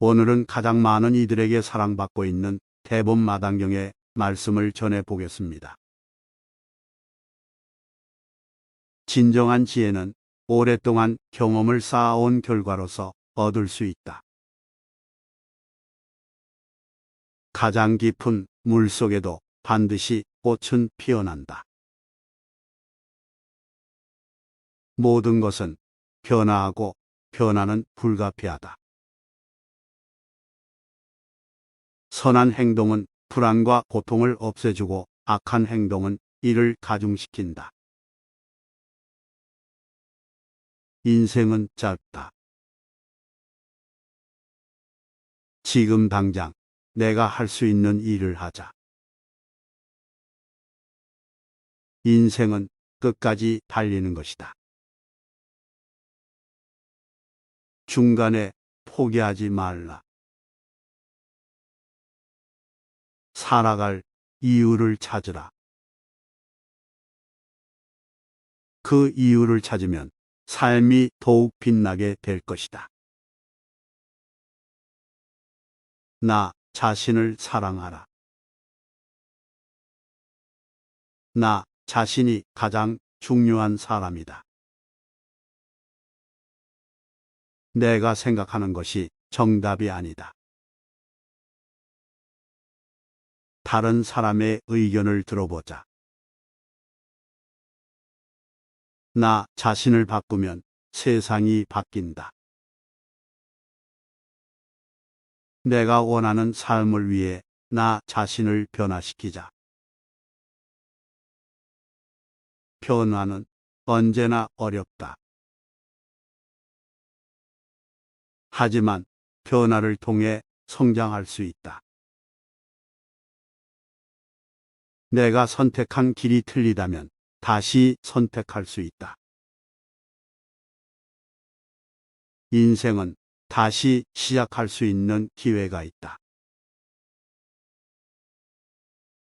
오늘은 가장 많은 이들에게 사랑받고 있는 대본 마당경의 말씀을 전해 보겠습니다. 진정한 지혜는 오랫동안 경험을 쌓아온 결과로서 얻을 수 있다. 가장 깊은 물 속에도 반드시 꽃은 피어난다. 모든 것은 변화하고 변화는 불가피하다. 선한 행동은 불안과 고통을 없애주고 악한 행동은 이를 가중시킨다. 인생은 짧다. 지금 당장 내가 할 수 있는 일을 하자. 인생은 끝까지 달리는 것이다. 중간에 포기하지 말라. 살아갈 이유를 찾으라. 그 이유를 찾으면 삶이 더욱 빛나게 될 것이다. 나 자신을 사랑하라. 나 자신이 가장 중요한 사람이다. 내가 생각하는 것이 정답이 아니다. 다른 사람의 의견을 들어보자. 나 자신을 바꾸면 세상이 바뀐다. 내가 원하는 삶을 위해 나 자신을 변화시키자. 변화는 언제나 어렵다. 하지만 변화를 통해 성장할 수 있다. 내가 선택한 길이 틀리다면 다시 선택할 수 있다. 인생은 다시 시작할 수 있는 기회가 있다.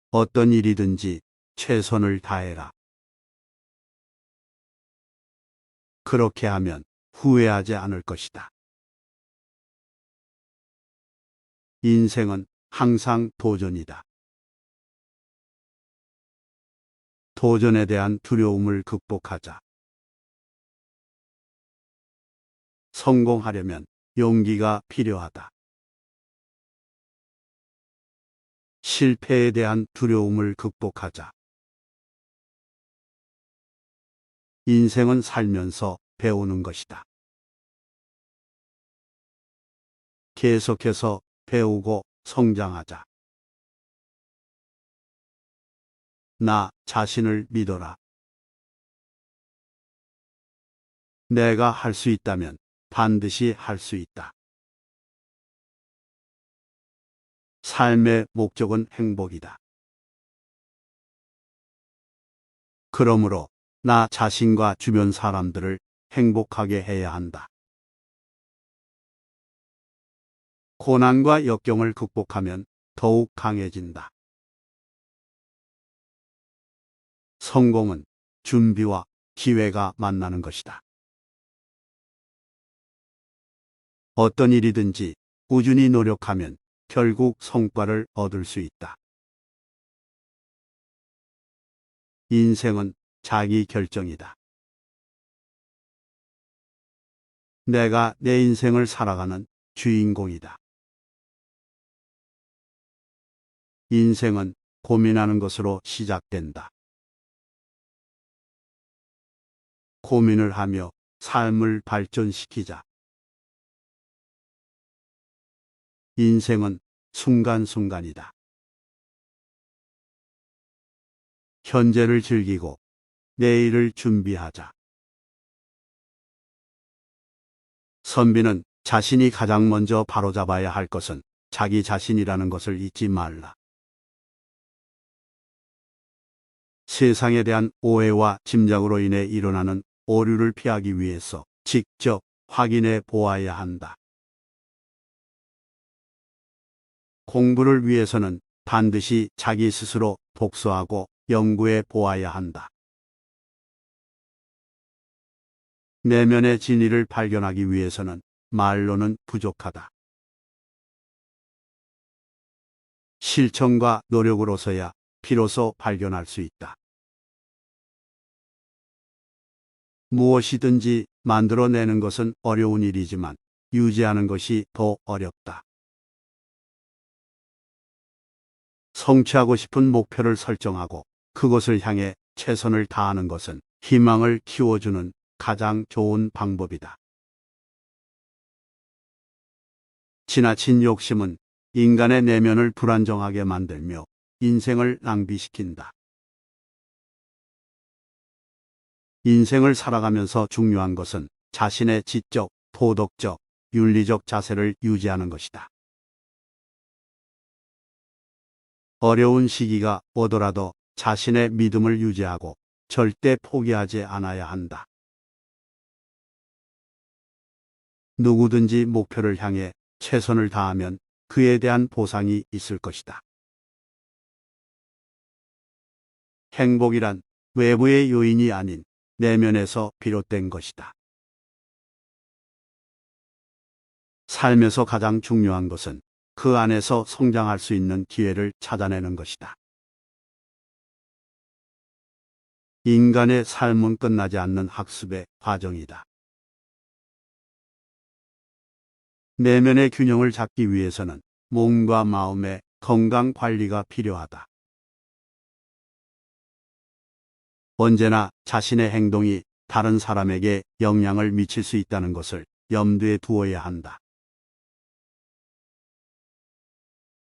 어떤 일이든지 최선을 다해라. 그렇게 하면 후회하지 않을 것이다. 인생은 항상 도전이다. 도전에 대한 두려움을 극복하자. 성공하려면 용기가 필요하다. 실패에 대한 두려움을 극복하자. 인생은 살면서 배우는 것이다. 계속해서 배우고 성장하자. 나 자신을 믿어라. 내가 할 수 있다면 반드시 할 수 있다. 삶의 목적은 행복이다. 그러므로 나 자신과 주변 사람들을 행복하게 해야 한다. 고난과 역경을 극복하면 더욱 강해진다. 성공은 준비와 기회가 만나는 것이다. 어떤 일이든지 꾸준히 노력하면 결국 성과를 얻을 수 있다. 인생은 자기 결정이다. 내가 내 인생을 살아가는 주인공이다. 인생은 고민하는 것으로 시작된다. 고민을 하며 삶을 발전시키자. 인생은 순간순간이다. 현재를 즐기고 내일을 준비하자. 선비는 자신이 가장 먼저 바로잡아야 할 것은 자기 자신이라는 것을 잊지 말라. 세상에 대한 오해와 짐작으로 인해 일어나는 오류를 피하기 위해서 직접 확인해 보아야 한다. 공부를 위해서는 반드시 자기 스스로 독서하고 연구해 보아야 한다. 내면의 진리를 발견하기 위해서는 말로는 부족하다. 실천과 노력으로서야 비로소 발견할 수 있다. 무엇이든지 만들어내는 것은 어려운 일이지만 유지하는 것이 더 어렵다. 성취하고 싶은 목표를 설정하고 그것을 향해 최선을 다하는 것은 희망을 키워주는 가장 좋은 방법이다. 지나친 욕심은 인간의 내면을 불안정하게 만들며 인생을 낭비시킨다. 인생을 살아가면서 중요한 것은 자신의 지적, 도덕적, 윤리적 자세를 유지하는 것이다. 어려운 시기가 오더라도 자신의 믿음을 유지하고 절대 포기하지 않아야 한다. 누구든지 목표를 향해 최선을 다하면 그에 대한 보상이 있을 것이다. 행복이란 외부의 요인이 아닌 내면에서 비롯된 것이다. 삶에서 가장 중요한 것은 그 안에서 성장할 수 있는 기회를 찾아내는 것이다. 인간의 삶은 끝나지 않는 학습의 과정이다. 내면의 균형을 잡기 위해서는 몸과 마음의 건강 관리가 필요하다. 언제나 자신의 행동이 다른 사람에게 영향을 미칠 수 있다는 것을 염두에 두어야 한다.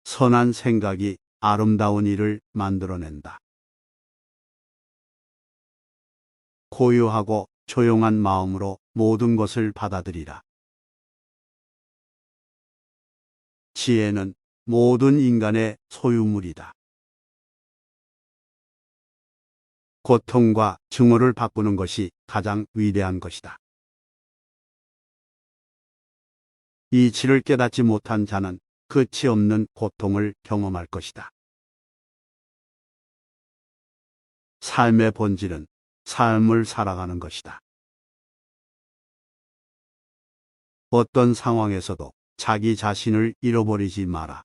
선한 생각이 아름다운 일을 만들어낸다. 고요하고 조용한 마음으로 모든 것을 받아들이라. 지혜는 모든 인간의 소유물이다. 고통과 증오를 바꾸는 것이 가장 위대한 것이다. 이치를 깨닫지 못한 자는 끝이 없는 고통을 경험할 것이다. 삶의 본질은 삶을 살아가는 것이다. 어떤 상황에서도 자기 자신을 잃어버리지 마라.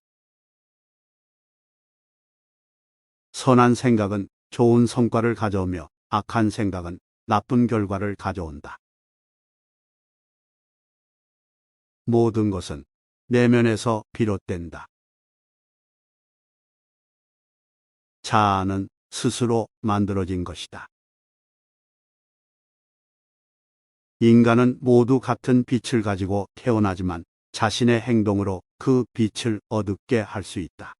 선한 생각은 좋은 성과를 가져오며 악한 생각은 나쁜 결과를 가져온다. 모든 것은 내면에서 비롯된다. 자아는 스스로 만들어진 것이다. 인간은 모두 같은 빛을 가지고 태어나지만 자신의 행동으로 그 빛을 어둡게 할 수 있다.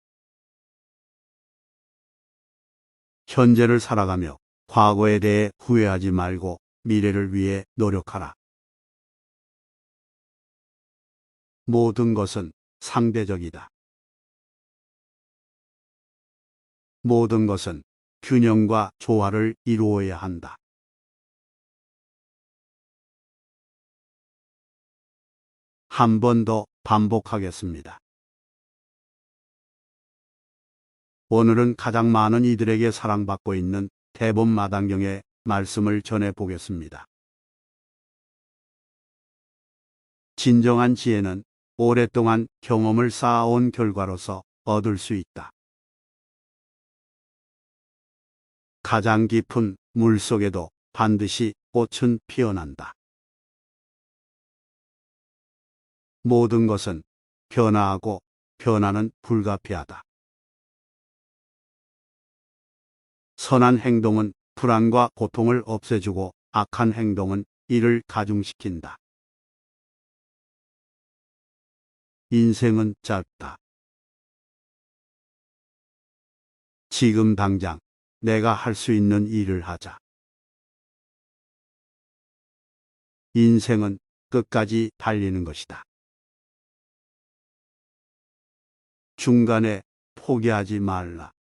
현재를 살아가며 과거에 대해 후회하지 말고 미래를 위해 노력하라. 모든 것은 상대적이다. 모든 것은 균형과 조화를 이루어야 한다. 한 번 더 반복하겠습니다. 오늘은 가장 많은 이들에게 사랑받고 있는 대본 마당경의 말씀을 전해 보겠습니다. 진정한 지혜는 오랫동안 경험을 쌓아온 결과로서 얻을 수 있다. 가장 깊은 물 속에도 반드시 꽃은 피어난다. 모든 것은 변화하고 변화는 불가피하다. 선한 행동은 불안과 고통을 없애주고 악한 행동은 이를 가중시킨다. 인생은 짧다. 지금 당장 내가 할 수 있는 일을 하자. 인생은 끝까지 달리는 것이다. 중간에 포기하지 말라.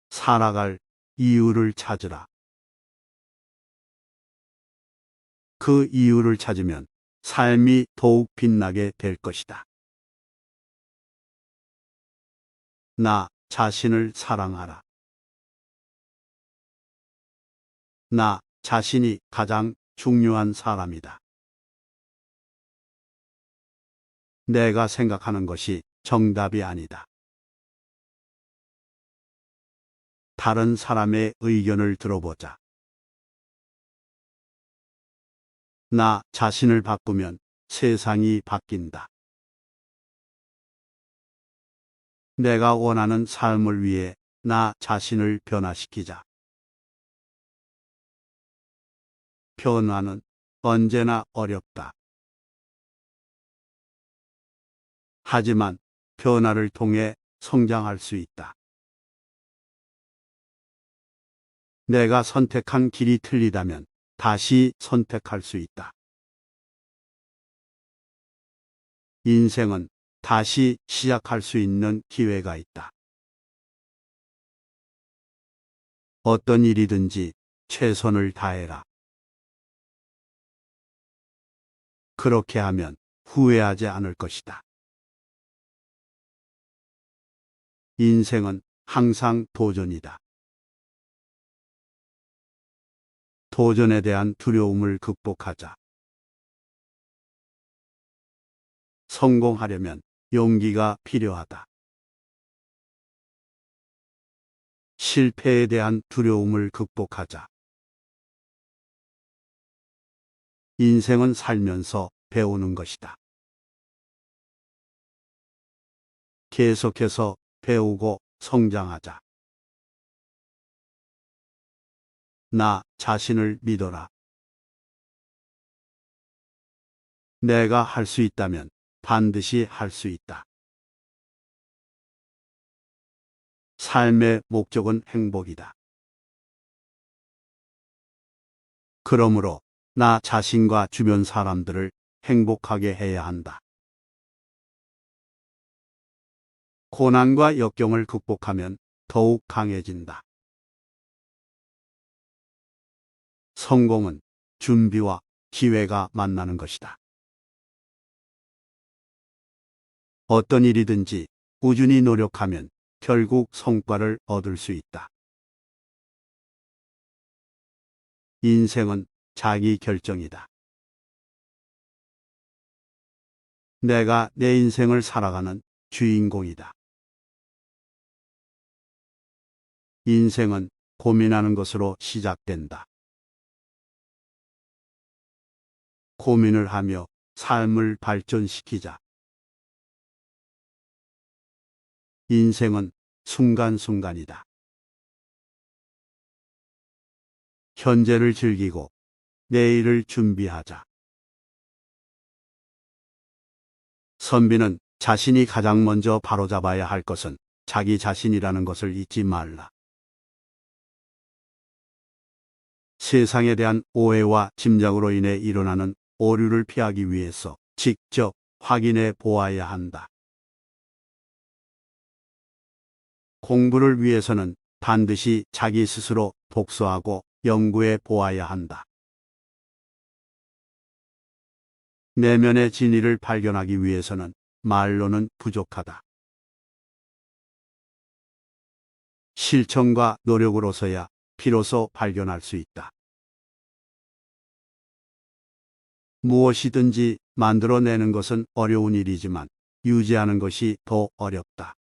살아갈 이유를 찾으라. 그 이유를 찾으면 삶이 더욱 빛나게 될 것이다. 나 자신을 사랑하라. 나 자신이 가장 중요한 사람이다. 내가 생각하는 것이 정답이 아니다. 다른 사람의 의견을 들어보자. 나 자신을 바꾸면 세상이 바뀐다. 내가 원하는 삶을 위해 나 자신을 변화시키자. 변화는 언제나 어렵다. 하지만 변화를 통해 성장할 수 있다. 내가 선택한 길이 틀리다면 다시 선택할 수 있다. 인생은 다시 시작할 수 있는 기회가 있다. 어떤 일이든지 최선을 다해라. 그렇게 하면 후회하지 않을 것이다. 인생은 항상 도전이다. 도전에 대한 두려움을 극복하자. 성공하려면 용기가 필요하다. 실패에 대한 두려움을 극복하자. 인생은 살면서 배우는 것이다. 계속해서 배우고 성장하자. 나 자신을 믿어라. 내가 할 수 있다면 반드시 할 수 있다. 삶의 목적은 행복이다. 그러므로 나 자신과 주변 사람들을 행복하게 해야 한다. 고난과 역경을 극복하면 더욱 강해진다. 성공은 준비와 기회가 만나는 것이다. 어떤 일이든지 꾸준히 노력하면 결국 성과를 얻을 수 있다. 인생은 자기 결정이다. 내가 내 인생을 살아가는 주인공이다. 인생은 고민하는 것으로 시작된다. 고민을 하며 삶을 발전시키자. 인생은 순간순간이다. 현재를 즐기고 내일을 준비하자. 선비는 자신이 가장 먼저 바로잡아야 할 것은 자기 자신이라는 것을 잊지 말라. 세상에 대한 오해와 짐작으로 인해 일어나는 오류를 피하기 위해서 직접 확인해 보아야 한다. 공부를 위해서는 반드시 자기 스스로 독서하고 연구해 보아야 한다. 내면의 진리를 발견하기 위해서는 말로는 부족하다. 실천과 노력으로서야 비로소 발견할 수 있다. 무엇이든지 만들어내는 것은 어려운 일이지만 유지하는 것이 더 어렵다.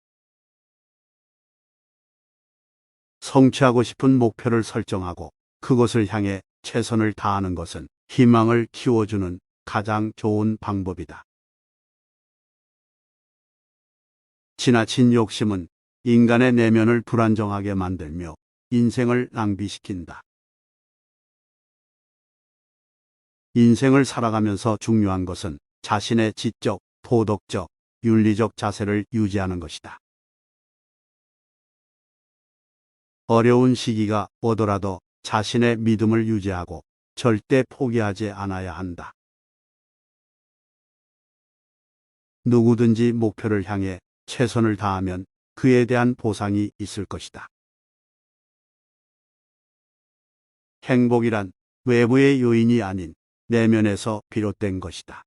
성취하고 싶은 목표를 설정하고 그것을 향해 최선을 다하는 것은 희망을 키워주는 가장 좋은 방법이다. 지나친 욕심은 인간의 내면을 불안정하게 만들며 인생을 낭비시킨다. 인생을 살아가면서 중요한 것은 자신의 지적, 도덕적, 윤리적 자세를 유지하는 것이다. 어려운 시기가 오더라도 자신의 믿음을 유지하고 절대 포기하지 않아야 한다. 누구든지 목표를 향해 최선을 다하면 그에 대한 보상이 있을 것이다. 행복이란 외부의 요인이 아닌 내면에서 비롯된 것이다.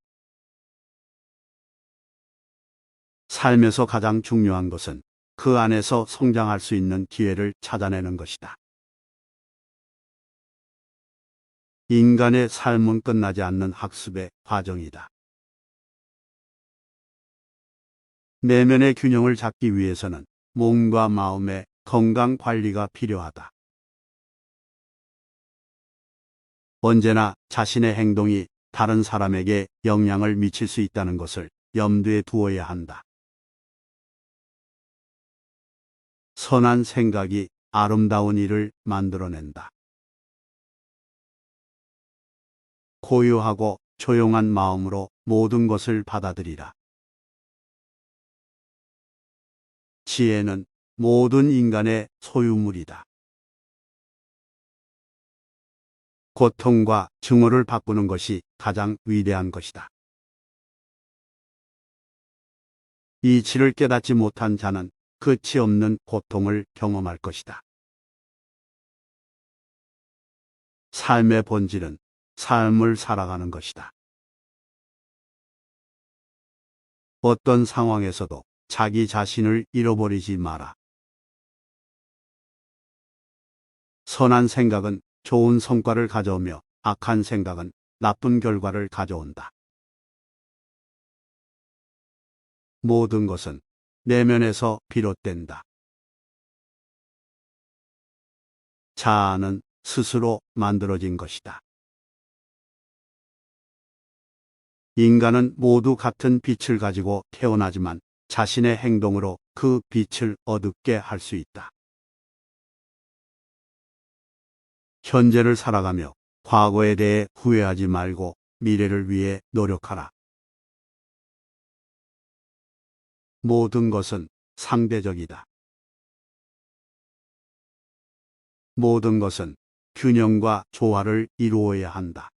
삶에서 가장 중요한 것은 그 안에서 성장할 수 있는 기회를 찾아내는 것이다. 인간의 삶은 끝나지 않는 학습의 과정이다. 내면의 균형을 잡기 위해서는 몸과 마음의 건강 관리가 필요하다. 언제나 자신의 행동이 다른 사람에게 영향을 미칠 수 있다는 것을 염두에 두어야 한다. 선한 생각이 아름다운 일을 만들어낸다. 고요하고 조용한 마음으로 모든 것을 받아들이라. 지혜는 모든 인간의 소유물이다. 고통과 증오를 바꾸는 것이 가장 위대한 것이다. 이치를 깨닫지 못한 자는 끝이 없는 고통을 경험할 것이다. 삶의 본질은 삶을 살아가는 것이다. 어떤 상황에서도 자기 자신을 잃어버리지 마라. 선한 생각은 좋은 성과를 가져오며 악한 생각은 나쁜 결과를 가져온다. 모든 것은 내면에서 비롯된다. 자아는 스스로 만들어진 것이다. 인간은 모두 같은 빛을 가지고 태어나지만 자신의 행동으로 그 빛을 어둡게 할 수 있다. 현재를 살아가며 과거에 대해 후회하지 말고 미래를 위해 노력하라. 모든 것은 상대적이다. 모든 것은 균형과 조화를 이루어야 한다.